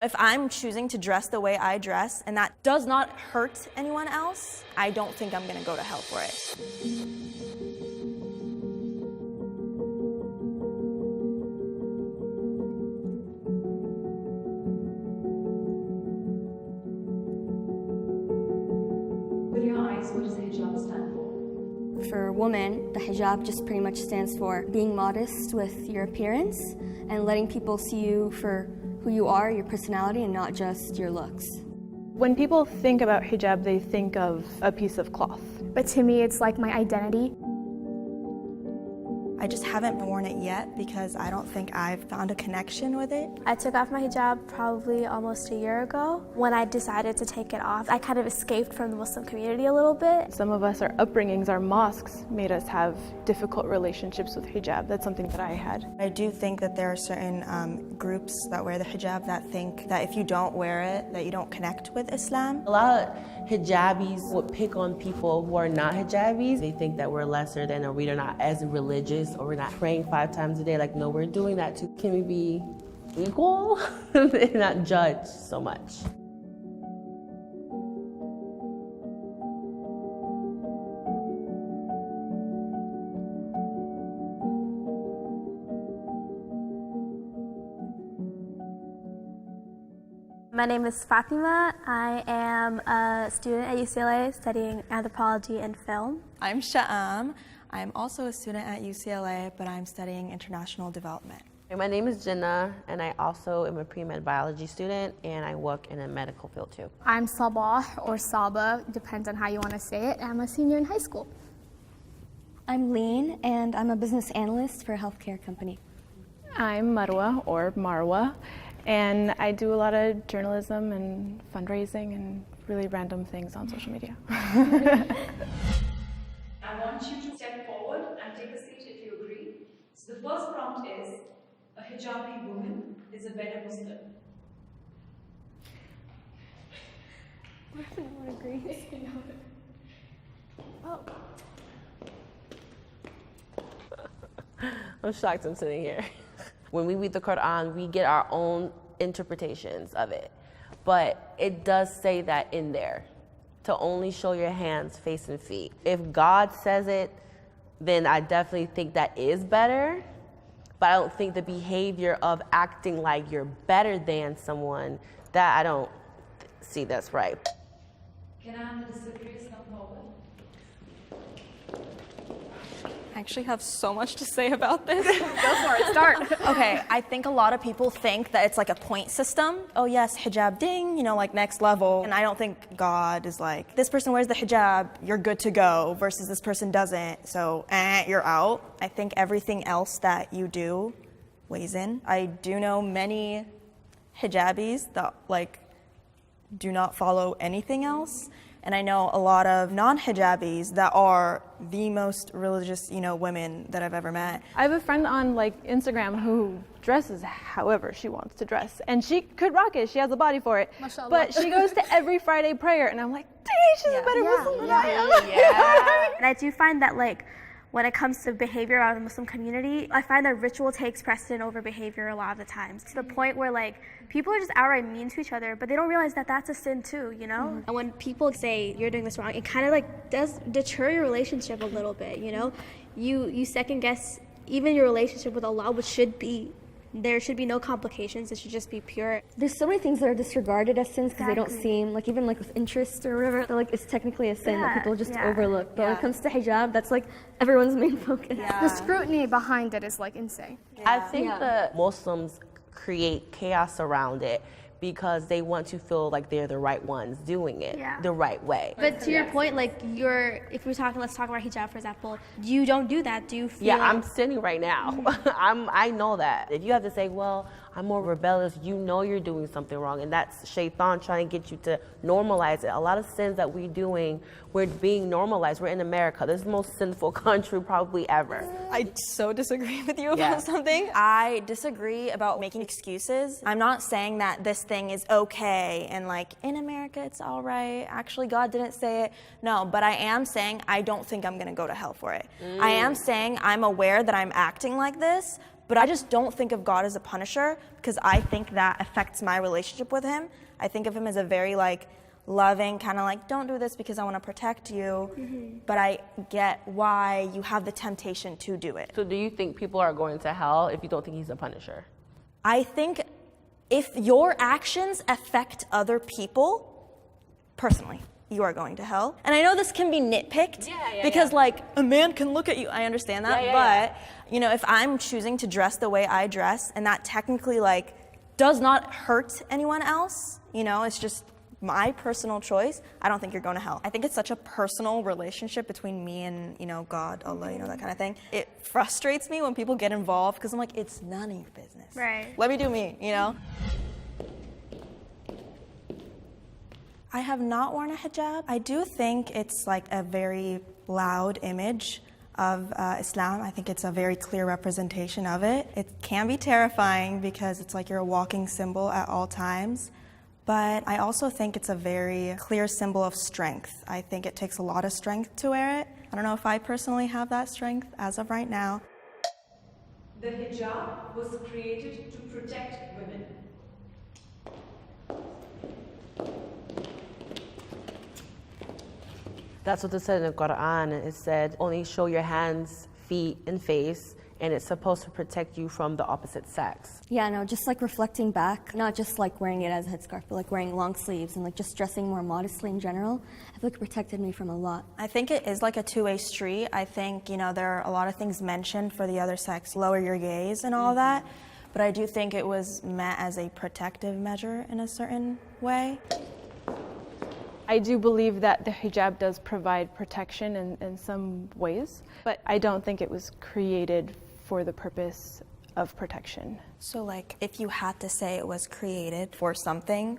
If I'm choosing to dress the way I dress and that does not hurt anyone else, I don't think I'm gonna go to hell for it. With your eyes, what does the hijab stand for? For women, the hijab just pretty much stands for being modest with your appearance and letting people see you for who you are, your personality, and not just your looks. When people think about hijab, they think of a piece of cloth. But to me, it's like my identity. I just haven't worn it yet because I don't think I've found a connection with it. I took off my hijab probably almost a year ago. When I decided to take it off, I kind of escaped from the Muslim community a little bit. Some of us, our upbringings, our mosques made us have difficult relationships with hijab. That's something that I had. I do think that there are certain groups that wear the hijab that think that if you don't wear it, that you don't connect with Islam. A lot of hijabis would pick on people who are not hijabis. They think that we're lesser than, or we're not as religious, or we're not praying 5 times a day. Like, no, we're doing that too. Can we be equal and not judge so much? My name is Fatima. I am a student at UCLA studying anthropology and film. I'm Sha'am. I'm also a student at UCLA, but I'm studying international development. My name is Jinnah, and I also am a pre-med biology student, and I work in a medical field too. I'm Sabah, or Saba, depends on how you want to say it. I'm a senior in high school. I'm Lean, and I'm a business analyst for a healthcare company. I'm Marwa, or Marwa, and I do a lot of journalism and fundraising and really random things on social media. I want you to step forward and take a seat if you agree. So the first prompt is, a hijabi woman is a better Muslim. What if no one agrees? Oh. I'm shocked I'm sitting here. When we read the Quran, we get our own interpretations of it. But it does say that in there, to only show your hands, face, and feet. If God says it, then I definitely think that is better. But I don't think the behavior of acting like you're better than someone, that I don't see that's right. Can I have the disagrees come forward? I actually have so much to say about this. Go for it, start. Okay, I think a lot of people think that it's like a point system. Oh yes, hijab ding, you know, like next level. And I don't think God is like, this person wears the hijab, you're good to go, versus this person doesn't, so you're out. I think everything else that you do weighs in. I do know many hijabis that like do not follow anything else. And I know a lot of non-hijabis that are the most religious, women that I've ever met. I have a friend on Instagram who dresses however she wants to dress, and she could rock it. She has the body for it. Mashallah. But she goes to every Friday prayer, and I'm like, dang, she's a better Muslim than I am. Yeah. And I do find that when it comes to behavior out of the Muslim community, I find that ritual takes precedent over behavior a lot of the times, to the point where people are just outright mean to each other, but they don't realize that that's a sin too, Mm-hmm. And when people say you're doing this wrong, it kind of does deter your relationship a little bit, You second guess even your relationship with Allah, which there should be no complications. It should just be pure. There's so many things that are disregarded as sins because they don't seem, even with interest or whatever, they're it's technically a sin that people just overlook. But when it comes to hijab, that's everyone's main focus. Yeah. The scrutiny behind it is insane. Yeah. I think that Muslims create chaos around it because they want to feel like they're the right ones doing it the right way. But to your point, if we're talking, let's talk about hijab, for example, you don't do that. Do you feel I'm sitting right now. I know that. If you have to say, well, I'm more rebellious, you're doing something wrong. And that's shaitan trying to get you to normalize it. A lot of sins that we're doing, we're being normalized. We're in America. This is the most sinful country probably ever. I so disagree with you about something. I disagree about making excuses. I'm not saying that this thing is okay and in America it's all right. Actually, God didn't say it. No, but I am saying I don't think I'm going to go to hell for it. I am saying I'm aware that I'm acting like this, but I just don't think of God as a punisher because I think that affects my relationship with him. I think of him as a very like loving, kind of like, don't do this because I want to protect you, but I get why you have the temptation to do it. So do you think people are going to hell if you don't think he's a punisher? I think if your actions affect other people, personally, you are going to hell. And I know this can be nitpicked because like a man can look at you, I understand that, but you know, if I'm choosing to dress the way I dress and that technically like does not hurt anyone else, you know, it's just my personal choice, I don't think you're going to hell. I think it's such a personal relationship between me and, you know, God, Allah, you know, that kind of thing. It frustrates me when people get involved because I'm like, it's none of your business. Right. Let me do me, you know? I have not worn a hijab. I do think it's like a very loud image of Islam. I think it's a very clear representation of it. It can be terrifying because it's like you're a walking symbol at all times. But I also think it's a very clear symbol of strength. I think it takes a lot of strength to wear it. I don't know if I personally have that strength as of right now. The hijab was created to protect women. That's what it said in the Quran. It said, only show your hands, feet, and face, and it's supposed to protect you from the opposite sex. Yeah, no, just like reflecting back, not just like wearing it as a headscarf, but like wearing long sleeves and like just dressing more modestly in general, I feel like it protected me from a lot. I think it is like a two-way street. I think, you know, there are a lot of things mentioned for the other sex, lower your gaze and all that, but I do think it was meant as a protective measure in a certain way. I do believe that the hijab does provide protection in some ways, but I don't think it was created for the purpose of protection. So like, if you had to say it was created for something,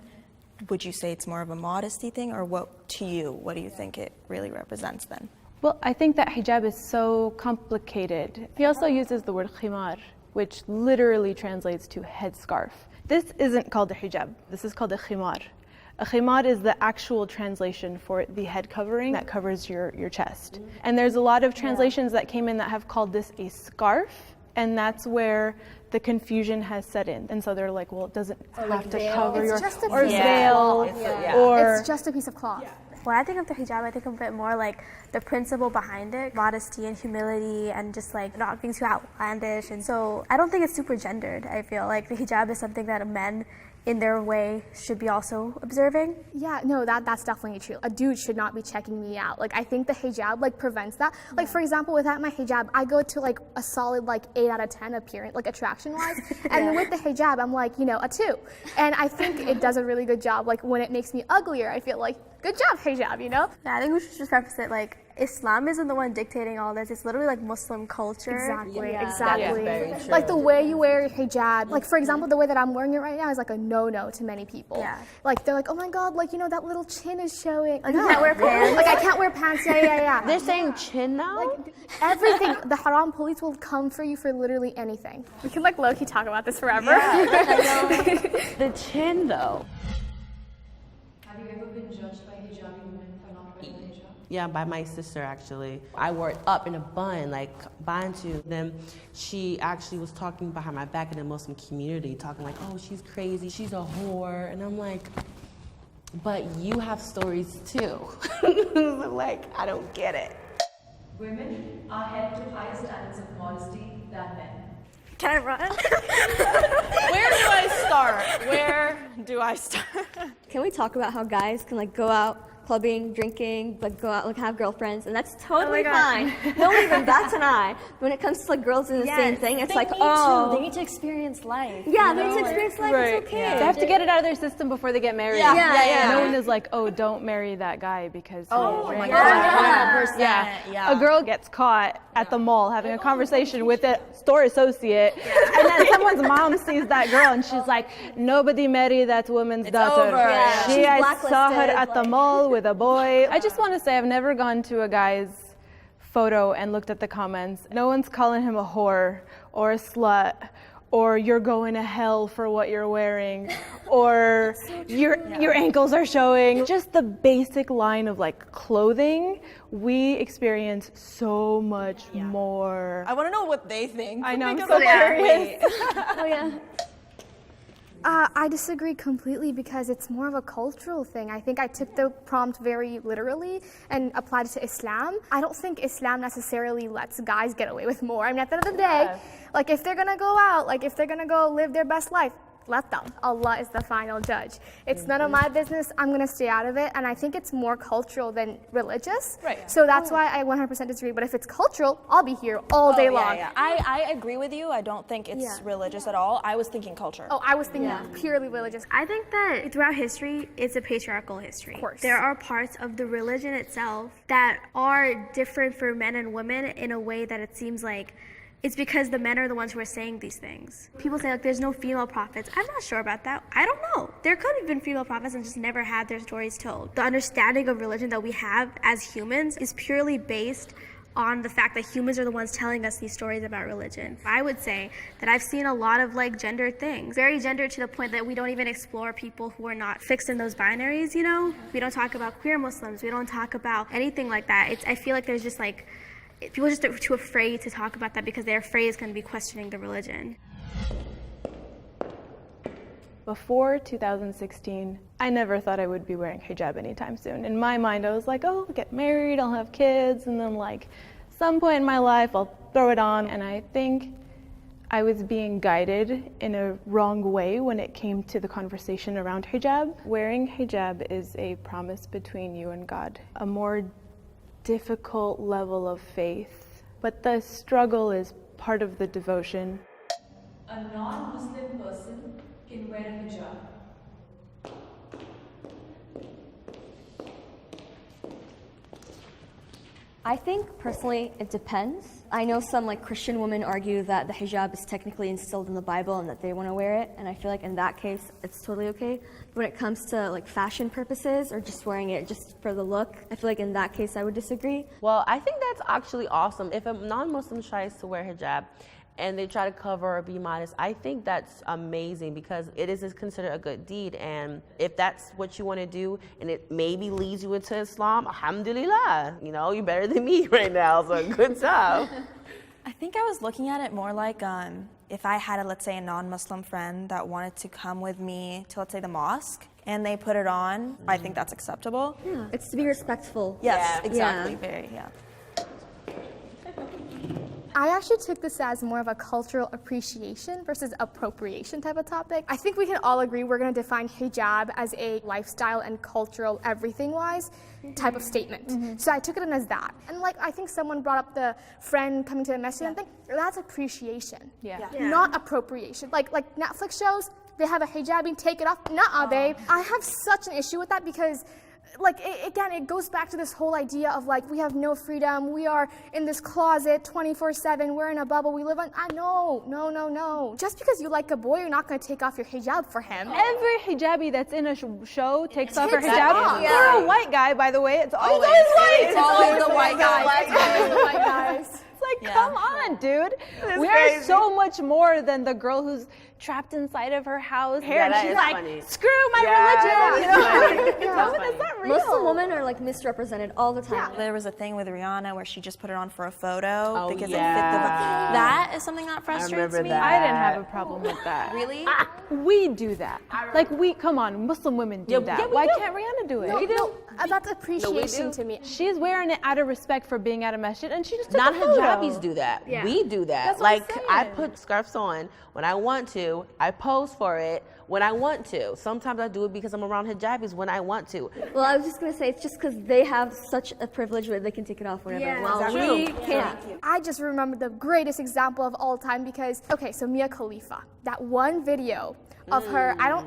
would you say it's more of a modesty thing, or what do you think it really represents then? Well, I think that hijab is so complicated. He also uses the word khimar, which literally translates to headscarf. This isn't called a hijab, this is called a khimar. A khimar is the actual translation for the head covering that covers your chest. And there's a lot of translations that came in that have called this a scarf, and that's where the confusion has set in. And so they're like, well, it doesn't have to cover your, or veil, or... It's just a piece of cloth. When I think of the hijab, I think of it more like the principle behind it, modesty and humility and just like not being too outlandish. And so I don't think it's super gendered. I feel like the hijab is something that men in their way should be also observing. Yeah, no, that's definitely true. A dude should not be checking me out. Like, I think the hijab like prevents that. Like, for example, without my hijab, I go to like a solid like 8 out of 10 appearance, like attraction-wise. And then with the hijab, I'm like, you know, a 2. And I think it does a really good job. Like, when it makes me uglier, I feel like, good job, hijab, you know? Yeah, I think we should just preface it like, Islam isn't the one dictating all this. It's literally like Muslim culture. Exactly, That exactly. is very true. Like the way you wear your hijab, like for example, the way that I'm wearing it right now is like a no-no to many people. Yeah. Like they're like, oh my God, like, you know, that little chin is showing. Like, you can't wear pants. Like I can't wear pants, yeah. They're saying chin now? Like everything, the haram police will come for you for literally anything. We can like low-key talk about this forever. Yeah. The chin though. Have you ever been judged by hijabi women for not wearing the hijab? Yeah, by my sister actually. I wore it up in a bun, like bantu. Then she actually was talking behind my back in the Muslim community, talking like, oh, she's crazy, she's a whore. And I'm like, but you have stories too. Like, I don't get it. Women are held to higher standards of modesty than men. Can I run? Where do I start? Can we talk about how guys can like go out clubbing, drinking, like go out, like have girlfriends, and that's totally fine. No one even bats an eye. When it comes to like girls doing the same thing, it's like, they need to experience life. Yeah, they need to experience life. Right. It's okay. Yeah. They have to get it out of their system before they get married. Yeah. No one is like, oh, don't marry that guy because my he God. 100%. Yeah. A girl gets caught at the mall having a conversation with a store associate, and then someone's mom sees that girl and she's like, nobody marry that woman's daughter. I saw her at the mall with a boy. I just want to say I've never gone to a guy's photo and looked at the comments. No one's calling him a whore or a slut or you're going to hell for what you're wearing or your ankles are showing. Just the basic line of like clothing, we experience so much more. I want to know what they think. I know, I'm Because so I'm like, curious. Oh yeah. I disagree completely because it's more of a cultural thing. I think I took the prompt very literally and applied it to Islam. I don't think Islam necessarily lets guys get away with more. I mean, at the end of the day, like if they're gonna go out, like if they're gonna go live their best life, let them. Allah is the final judge. It's none of my business. I'm going to stay out of it. And I think it's more cultural than religious. Right. So that's why I 100% disagree. But if it's cultural, I'll be here all day long. Yeah. I agree with you. I don't think it's religious at all. I was thinking culture. Oh, I was thinking purely religious. I think that throughout history, it's a patriarchal history. Of course. There are parts of the religion itself that are different for men and women in a way that it seems like it's because the men are the ones who are saying these things. People say, like, there's no female prophets. I'm not sure about that. I don't know. There could have been female prophets and just never had their stories told. The understanding of religion that we have as humans is purely based on the fact that humans are the ones telling us these stories about religion. I would say that I've seen a lot of like gendered things, very gendered to the point that we don't even explore people who are not fixed in those binaries, you know? We don't talk about queer Muslims. We don't talk about anything like that. I feel like there's just like, people are just too afraid to talk about that because they're afraid it's going to be questioning the religion. Before 2016, I never thought I would be wearing hijab anytime soon. In my mind, I was like, oh, I'll get married, I'll have kids, and then like some point in my life, I'll throw it on. And I think I was being guided in a wrong way when it came to the conversation around hijab. Wearing hijab is a promise between you and God, a more difficult level of faith, but the struggle is part of the devotion. A non-Muslim person can wear a hijab. I think personally it depends. I know some like Christian women argue that the hijab is technically instilled in the Bible and that they want to wear it, and I feel like in that case it's totally okay. But when it comes to like fashion purposes or just wearing it just for the look, I feel like in that case I would disagree. Well, I think that's actually awesome. If a non-Muslim tries to wear hijab and they try to cover or be modest, I think that's amazing because it is considered a good deed. And if that's what you want to do and it maybe leads you into Islam, alhamdulillah, you know, you're better than me right now, so good job. I think I was looking at it more like if I had, let's say, a non-Muslim friend that wanted to come with me to, let's say, the mosque, and they put it on, I think that's acceptable. Yeah, it's to be respectful. Yes, exactly, Yeah. very, yeah. I actually took this as more of a cultural appreciation versus appropriation type of topic. I think we can all agree we're going to define hijab as a lifestyle and cultural everything-wise type of statement. So I took it in as that. And like I think someone brought up the friend coming to the masjid, I think that's appreciation, not appropriation. Like Netflix shows, they have a hijab, take it off. Nuh-uh, babe. I have such an issue with that because like, again, it goes back to this whole idea of, like, we have no freedom, we are in this closet 24/7, we're in a bubble, we live on, no. Just because you like a boy, you're not going to take off your hijab for him. Every hijabi that's in a show takes off her Takes it hijab. off. For a white guy, by the way, it's always white. It's always the white guys. It's always the white guys. It's like, come on, dude. We are so much more than the girl who's trapped inside of her house. Yeah, and that she's is like, funny. screw my religion. You know? That's It's not real. Muslim women are like misrepresented all the time. There was a thing with Rihanna where she just put it on for a photo because it fit the yeah. That is something that frustrates remember me. that. I didn't have a problem with that. Really? We do that. Like, come on, Muslim women do that. yeah, we Why do. can't Rihanna do it? No, that's appreciation to me. She's wearing it out of respect for being at a masjid, and she just took a Non-hijabis photo. do that. Yeah. We do that. That's what I'm Like, I saying. put scarves on when I want to. I pose for it when I want to. Sometimes I do it because I'm around hijabis when I want to. Well, I was just going to say, it's just because they have such a privilege where they can take it off whenever. Yeah, well, exactly. we can't. I just remember the greatest example of all time because, okay, so Mia Khalifa, that one video of her, I don't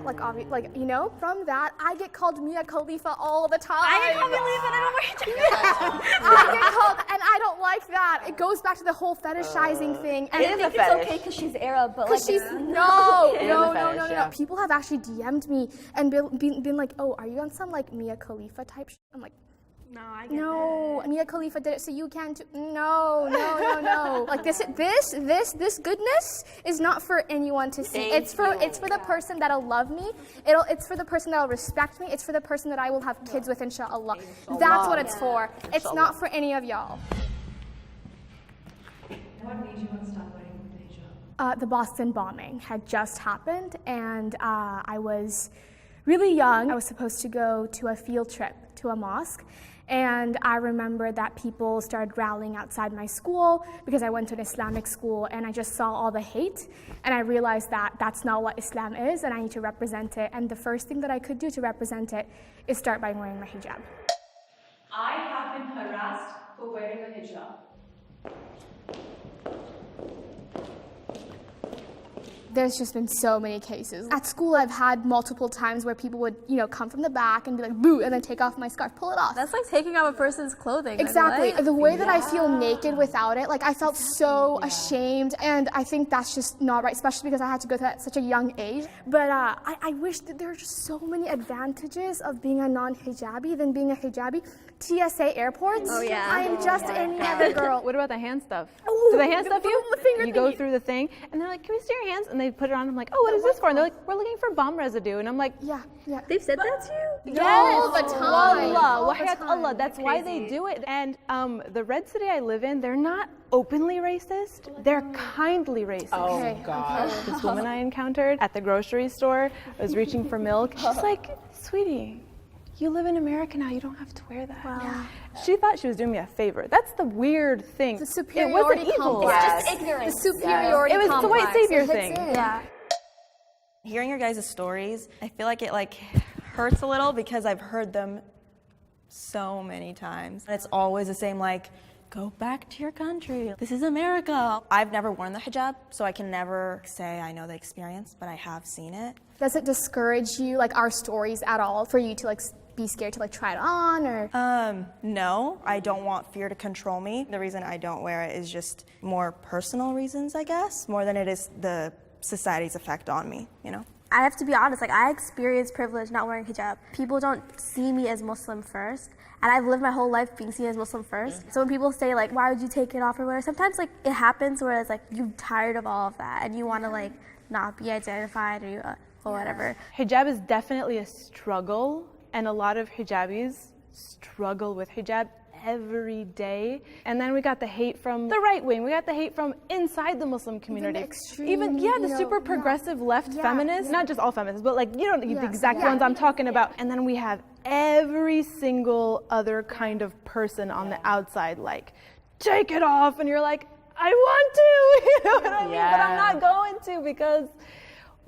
from that, I get called Mia Khalifa all the time. I get called Mia Khalifa, I don't know what you're I get called, and I don't like that. It goes back to the whole fetishizing thing. And It is a It's fetish. okay because she's Arab, but like, because she's It is a fetish, yeah. People have actually DM'd me and been like, oh, are you on some like Mia Khalifa type shit? I'm like, No, I get no, Mia Khalifa did it, so you can too. No. Like this goodness is not for anyone to see. It's for the person that'll love me. It's for the person that'll respect me. It's for the person that I will have kids with, inshallah. That's what it's for. It's not for any of y'all. What made you want to start The Boston bombing had just happened, and I was really young. I was supposed to go to a field trip to a mosque, and I remember that people started rallying outside my school because I went to an Islamic school, and I just saw all the hate, and I realized that that's not what Islam is, and I need to represent it. And the first thing that I could do to represent it is start by wearing my hijab. I have been harassed for wearing a hijab. There's just been so many cases. At school, I've had multiple times where people would, come from the back and be like, boo, and then take off my scarf, pull it off. That's like taking off a person's clothing. Exactly. The way that I feel naked without it, I felt so ashamed, and I think that's just not right, especially because I had to go through that at such a young age. But I wish that there were just so many advantages of being a non-hijabi than being a hijabi. TSA airports. Oh, yeah. I am just any other girl. What about the hand stuff? Ooh, Do they hand stuff you? the finger You go thingy. through the thing, and they're like, can we see your hands? And they put it on. I'm like, oh, what is this for? And they're like, we're looking for bomb residue. And I'm like, Yeah. They've said that to you? yes, All the time. Allah, All the wahayat time. Allah. That's why they do it. And the red city I live in, they're not openly racist. They're kindly racist. Okay. God. This woman I encountered at the grocery store, I was reaching for milk. She's like, sweetie, you live in America now, you don't have to wear that. Wow. She thought she was doing me a favor. That's the weird thing. The superiority it wasn't evil. complex. It's just ignorance. The superiority It was the white complex. savior It hits thing. in. Yeah. Hearing your guys' stories, I feel like it hurts a little because I've heard them so many times. And it's always the same, go back to your country. This is America. I've never worn the hijab, so I can never say I know the experience, but I have seen it. Does it discourage you, our stories at all, for you to be scared to try it on, or? No, I don't want fear to control me. The reason I don't wear it is just more personal reasons, I guess, more than it is the society's effect on me, I have to be honest, I experienced privilege not wearing hijab. People don't see me as Muslim first, and I've lived my whole life being seen as Muslim first. So when people say why would you take it off or whatever, sometimes it happens where it's you're tired of all of that and you want to not be identified or whatever. Hijab is definitely a struggle, and a lot of hijabis struggle with hijab every day. And then we got the hate from the right wing. We got the hate from inside the Muslim community. The super progressive left feminists, not just all feminists, but the exact ones I'm talking about. And then we have every single other kind of person on the outside, take it off. And you're like, I want to, you know what I mean? But I'm not going to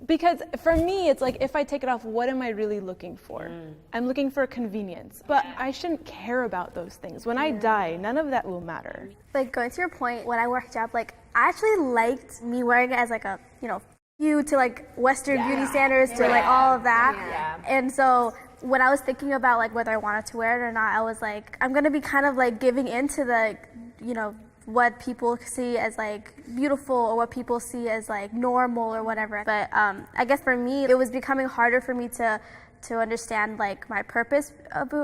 because for me, it's if I take it off, what am I really looking for? I'm looking for convenience, but I shouldn't care about those things. When I die, none of that will matter. Going to your point, when I wear hijab, I actually liked me wearing it as a, view to Western beauty standards to all of that. Yeah. And so when I was thinking about whether I wanted to wear it or not, I was I'm gonna be kind of giving into the, what people see as beautiful or what people see as normal or whatever. But I guess for me, it was becoming harder for me to understand my purpose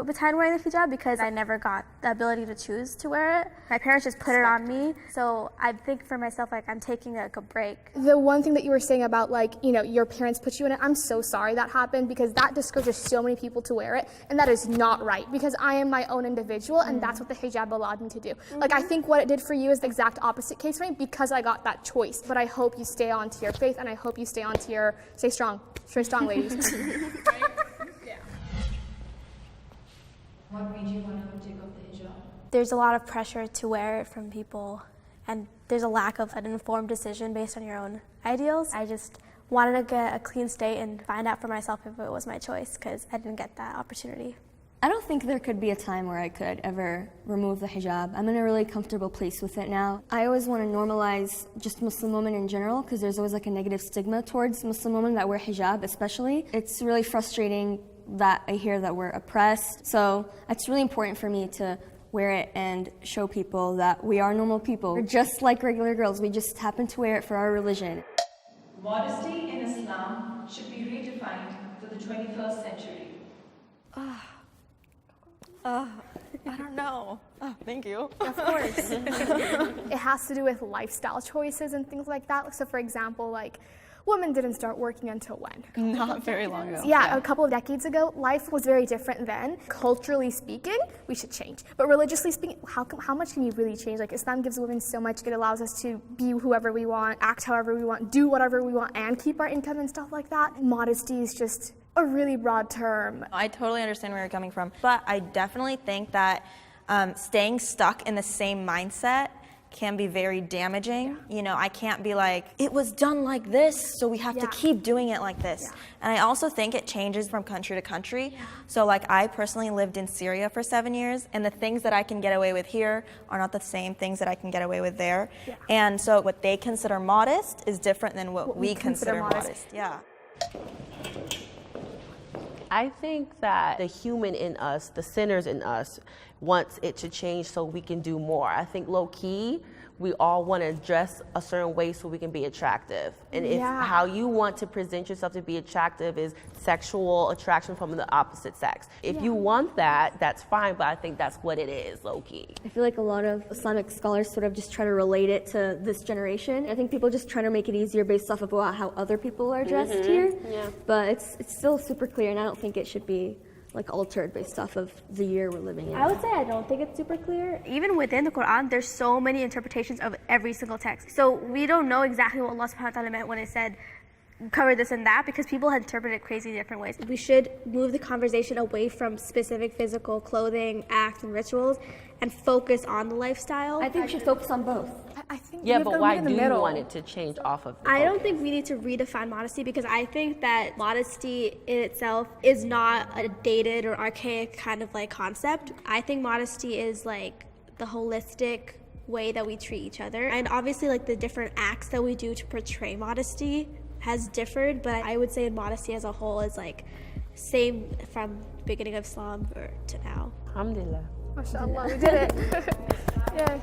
behind wearing the hijab because I never got the ability to choose to wear it. My parents just put it on me. So I think for myself, I'm taking a break. The one thing that you were saying about your parents put you in it, I'm so sorry that happened because that discourages so many people to wear it, and that is not right because I am my own individual and that's what the hijab allowed me to do. I think what it did for you is the exact opposite case for me because I got that choice. But I hope you stay on to your faith and I hope you stay on to stay strong, ladies. What made you want to take off the hijab? There's a lot of pressure to wear it from people, and there's a lack of an informed decision based on your own ideals. I just wanted to get a clean slate and find out for myself if it was my choice because I didn't get that opportunity. I don't think there could be a time where I could ever remove the hijab. I'm in a really comfortable place with it now. I always want to normalize just Muslim women in general because there's always a negative stigma towards Muslim women that wear hijab especially. It's really frustrating that I hear that we're oppressed. So it's really important for me to wear it and show people that we are normal people. We're just like regular girls. We just happen to wear it for our religion. Modesty in Islam should be redefined for the 21st century. I don't know. Oh, thank you. Of course. It has to do with lifestyle choices and things like that. So for example, women didn't start working until when? Not very long ago. Yeah, a couple of decades ago, life was very different then. Culturally speaking, we should change. But religiously speaking, how much can you really change? Like, Islam gives women so much. It allows us to be whoever we want, act however we want, do whatever we want, and keep our income and stuff like that. Modesty is just a really broad term. I totally understand where you're coming from, but I definitely think that staying stuck in the same mindset can be very damaging. You know, I can't be like, it was done like this, so we have to keep doing it like this. And I also think it changes from country to country. So like, I personally lived in Syria for 7 years, and the things that I can get away with here are not the same things that I can get away with there. And so what they consider modest is different than what we consider modest. Yeah. I think that the human in us, the sinners in us, wants it to change so we can do more. I think low key, we all want to dress a certain way so we can be attractive. And if how you want to present yourself to be attractive is sexual attraction from the opposite sex. If you want that, that's fine, but I think that's what it is, low key. I feel like a lot of Islamic scholars sort of just try to relate it to this generation. I think people just try to make it easier based off of how other people are dressed here. Yeah. But it's still super clear, and I don't think it should be like altered based off of the year we're living in. I would say I don't think it's super clear. Even within the Quran, there's so many interpretations of every single text. So we don't know exactly what Allah subhanahu wa ta'ala meant when it said cover this and that, because people had interpreted it crazy different ways. We should move the conversation away from specific physical clothing, acts, and rituals and focus on the lifestyle. I think we should focus on both. I think but why do you want it to change off of the I don't think we need to redefine modesty, because I think that modesty in itself is not a dated or archaic kind of like concept. I think modesty is like the holistic way that we treat each other. And obviously like the different acts that we do to portray modesty has differed, but I would say modesty as a whole is like same from the beginning of Islam to now. Alhamdulillah. MashaAllah, we did it. Yeah.